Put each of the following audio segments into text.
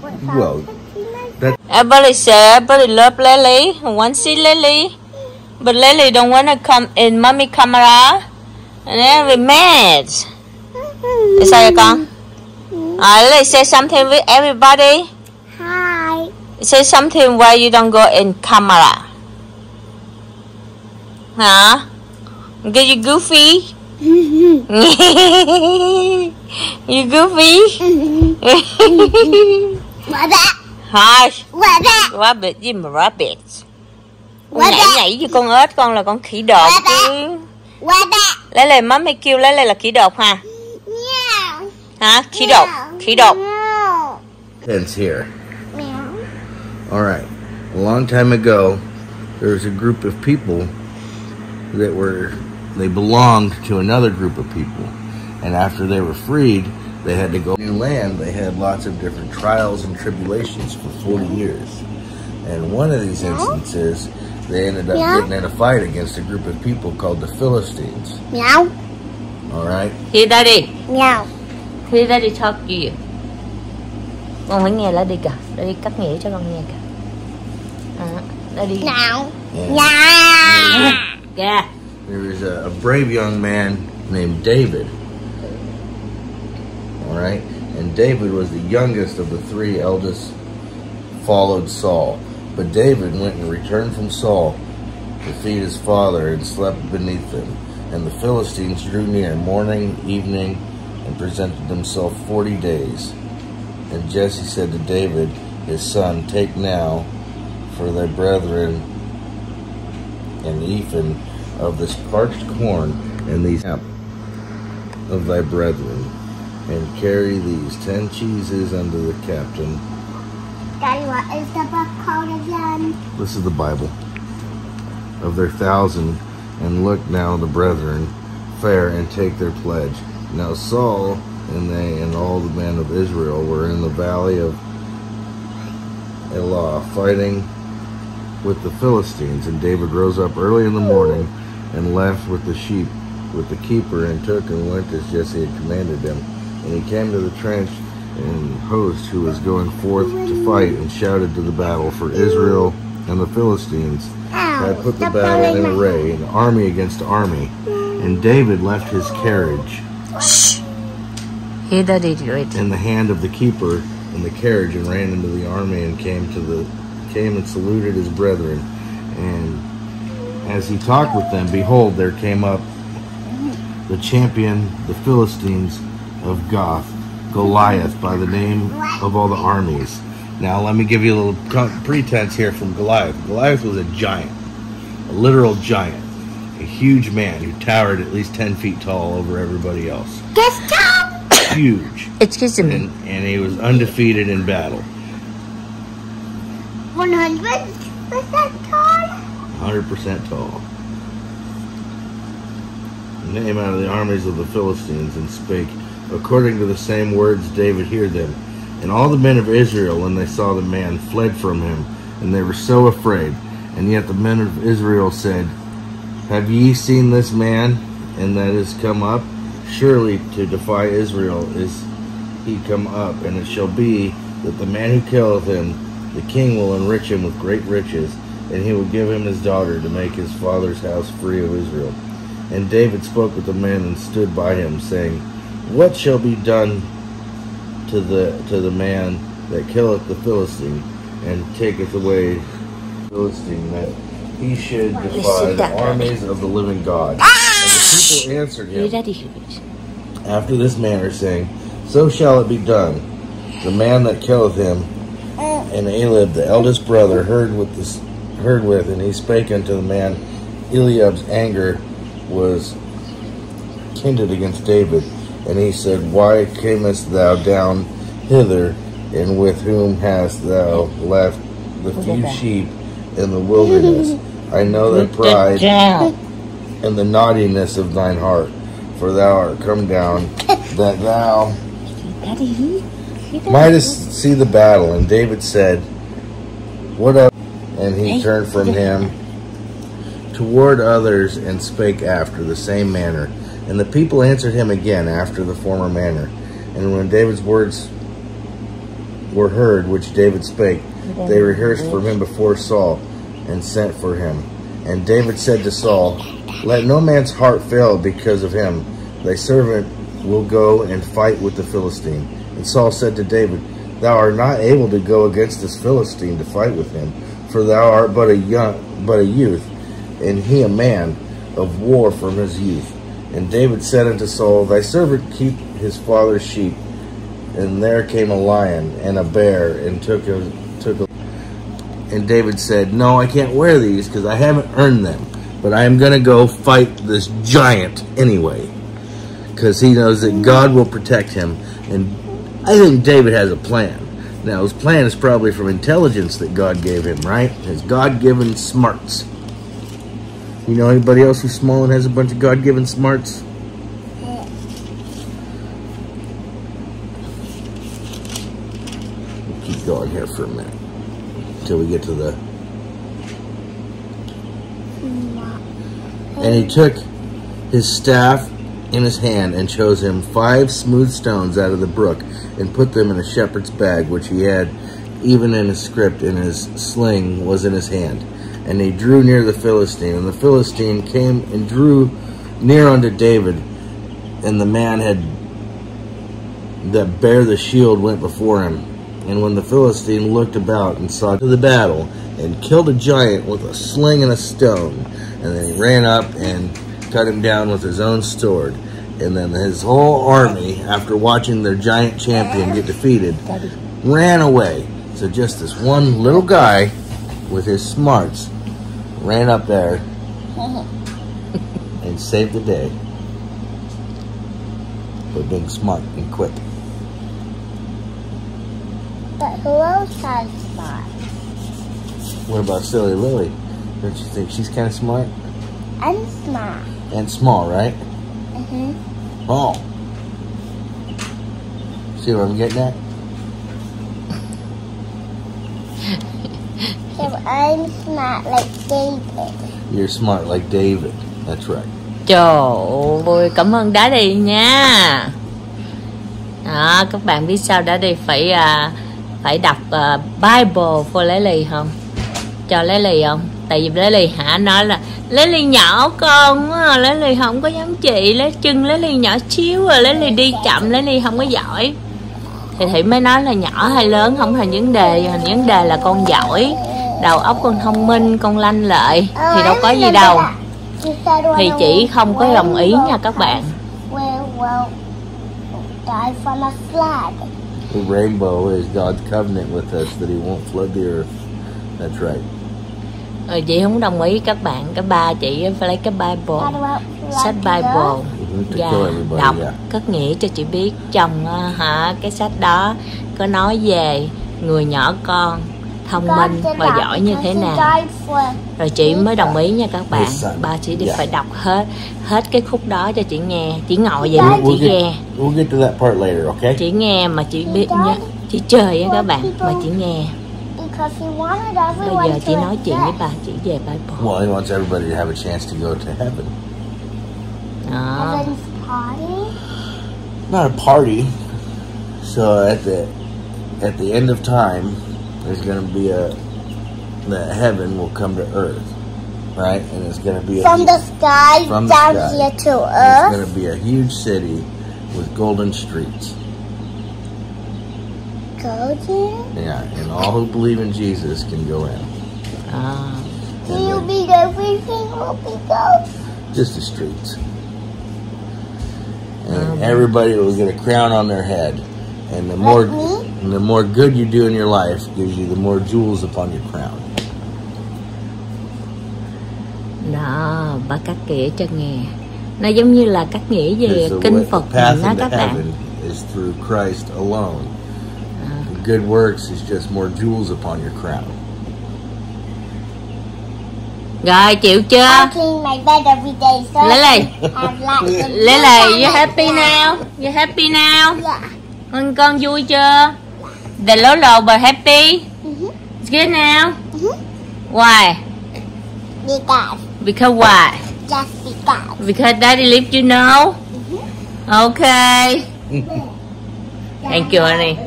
Well, that. Everybody say everybody love Lily. Want to see Lily, but Lily don't want to come in mommy camera, and then we mad. Tại sao vậy con? Lily say something with everybody. Hi. Say something why you don't go in camera. Hả? Get you goofy? You goofy? Rabbit. Hi. Rabbit. Rabbit gì mà rabbit? Rabbit. Nhảy với con ếch, con là con khỉ đột chứ. Rabbit. Lấy mami kêu lấy là khỉ đột ha? Meow. Hả? Khỉ đột. Khỉ đột. Meow. It's here. Meow. All right. A long time ago, there was a group of people that they belonged to another group of people. And after they were freed, they had to go to new land. They had lots of different trials and tribulations for 40 years. And one of these instances, they ended up getting in a fight against a group of people called the Philistines. Meow. All right? Here, Daddy. Meow. Here, Daddy talk to you. Con phải nghe lại đi kìa. Daddy cắt nghĩa cho con nghe kìa. Daddy. Meow. And Meow. Yeah. there was a brave young man named David. All right? And David was the youngest of the three eldest followed Saul. But David went and returned from Saul to feed his father and slept beneath him. And the Philistines drew near morning, evening, and presented themselves 40 days. And Jesse said to David, his son, take now for thy brethren an ephah of this parched corn and these of thy brethren, and carry these 10 cheeses unto the captain. Daddy, what is the book called again? This is the Bible. Of their 1,000, and look now the brethren fare and take their pledge. Now Saul and they and all the men of Israel were in the valley of Elah fighting with the Philistines, and David rose up early in the morning and left with the sheep with the keeper, and took and went as Jesse had commanded him. And he came to the trench and host who was going forth to fight, and shouted to the battle, for Israel and the Philistines had put the battle in array, an army against army. And David left his carriage Here, Daddy, do it. in the hand of the keeper in the carriage, and ran into the army, and came and saluted his brethren. And as he talked with them, behold, there came up the champion, the Philistines of Goth, Goliath, by the name of all the armies. Now let me give you a little pretense here from Goliath. Goliath was a giant, a literal giant, a huge man who towered at least 10 feet tall over everybody else. Huge. Excuse me. And he was undefeated in battle. 100% tall? 100% tall. And came out of the armies of the Philistines, and spake according to the same words David heard them. And all the men of Israel, when they saw the man, fled from him, and they were so afraid. And yet the men of Israel said, have ye seen this man, and that is come up? Surely to defy Israel is he come up, and it shall be that the man who killeth him, the king will enrich him with great riches, and he will give him his daughter to make his father's house free of Israel. And David spoke with the man and stood by him, saying, what shall be done to the man that killeth the Philistine, and taketh away the Philistine, that he should defy the armies of the living God? And the people answered him after this manner, saying, so shall it be done. The man that killeth him, and Eliab the eldest brother, heard with, and he spake unto the man. Eliab's anger was kindled against David, and he said, why camest thou down hither, and with whom hast thou left the few sheep in the wilderness? I know thy pride and the naughtiness of thine heart, for thou art come down that thou mightest see the battle. And David said, what of? And he turned from him toward others, and spake after the same manner. And the people answered him again after the former manner. And when David's words were heard, which David spake, they rehearsed from him before Saul, and sent for him. And David said to Saul, Let no man's heart fail because of him. Thy servant will go and fight with the Philistine. And Saul said to David, Thou art not able to go against this Philistine to fight with him, for thou art but a youth, and he a man of war from his youth. And David said unto Saul, Thy servant keep his father's sheep. And there came a lion and a bear, and took a. And David said, No, I can't wear these, because I haven't earned them. But I am going to go fight this giant anyway, because he knows that God will protect him. And I think David has a plan. Now, his plan is probably from intelligence that God gave him, right? His God-given smarts. You know anybody else who's small and has a bunch of God-given smarts? We'll keep going here for a minute until we get to the... And he took his staff in his hand and chose him 5 smooth stones out of the brook and put them in a shepherd's bag which he had, even in his scrip, and his sling was in his hand. And he drew near the Philistine, and the Philistine came and drew near unto David, and the man that bare the shield went before him. And when the Philistine looked about and saw the battle, and killed a giant with a sling and a stone, and then he ran up and cut him down with his own sword. And then his whole army, after watching their giant champion get defeated, ran away. So just this one little guy with his smarts ran up there and saved the day by being smart and quick. But who else has smart? What about Silly Lily? Don't you think she's kind of smart? And smart. And small, right? Mm-hmm. Oh. See what I'm getting at? So I'm smart like David. You're smart like David. That's right. Trời ơi, cảm ơn Daddy nha. Đó, các bạn biết sao Daddy phải đọc Bible for Lily không? Cho Lily không? Tại vì Lily hả nói là Lily nhỏ con á, Lily không có giống chị, lấy chân Lily nhỏ xíu rồi, Lily đi chậm, Lily không có giỏi. Thì Thị mới nói là nhỏ hay lớn không thành vấn đề, vấn đề là con giỏi, đầu óc con thông minh, con lanh lợi thì đâu có gì đâu. Thì chị không có đồng ý nha các bạn. The rainbow is God's covenant with us that He won't flood the earth. That's right. Chị không đồng ý các bạn. Cái ba chị phải lấy cái Bible, sách Bible và đọc cất nghĩa cho chị biết. Chồng cái sách đó có nói về người nhỏ con thông minh và giỏi như thế nào, rồi chị mới đồng ý nha các bạn. Ba chị đi phải đọc hết cái khúc đó cho chị nghe. Chị ngồi vậy mà chị nghe. We'll get to that part later, okay? Chị nghe mà chị biết nha. Chị chơi á các bạn mà chị nghe. Bây giờ chị nói chuyện với bà chị về Bible. Well, He wants everybody to have a chance to go to heaven. Not a party. So at the end of time, there's going to be that heaven will come to earth, right? And it's going to be from the sky down here to earth. It's going to be a huge city with golden streets. Golden? Yeah, and all who believe in Jesus can go in. Do you mean everything will be gold? Just the streets. And everybody will get a crown on their head. And the more good you do in your life gives you the more jewels upon your crown. Đó, bà cắt nghĩa cho nghe. Nó giống như là cắt nghĩa về kinh Phật đó các bạn. Is through Christ alone. The good works is just more jewels upon your crown. Rồi chịu chưa? I clean my bed every day, so Lily, Lily, you happy now? You happy now? Yeah. Con vui chưa? The little but happy? It's good now? Why? Because why? Just because. Because Daddy let you know? Okay. Thank you, honey.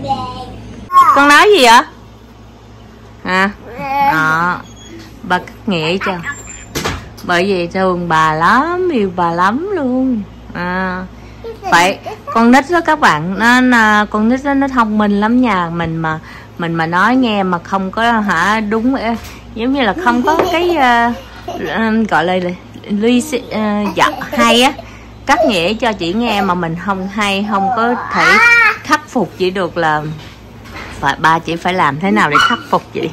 con nói gì vậy? Hả? Đó. Bà cắt nghĩa cho. Bởi vì thương bà lắm, yêu bà lắm luôn. Phải, con nít đó các bạn, con nít đó nó thông minh lắm nha. Mình mà nói nghe mà không có đúng, giống như là không có cái gọi là giật hay á, cắt nghĩa cho chị nghe mà mình không hay, không có thể khắc phục chỉ được là ba chỉ phải làm thế nào để khắc phục chị.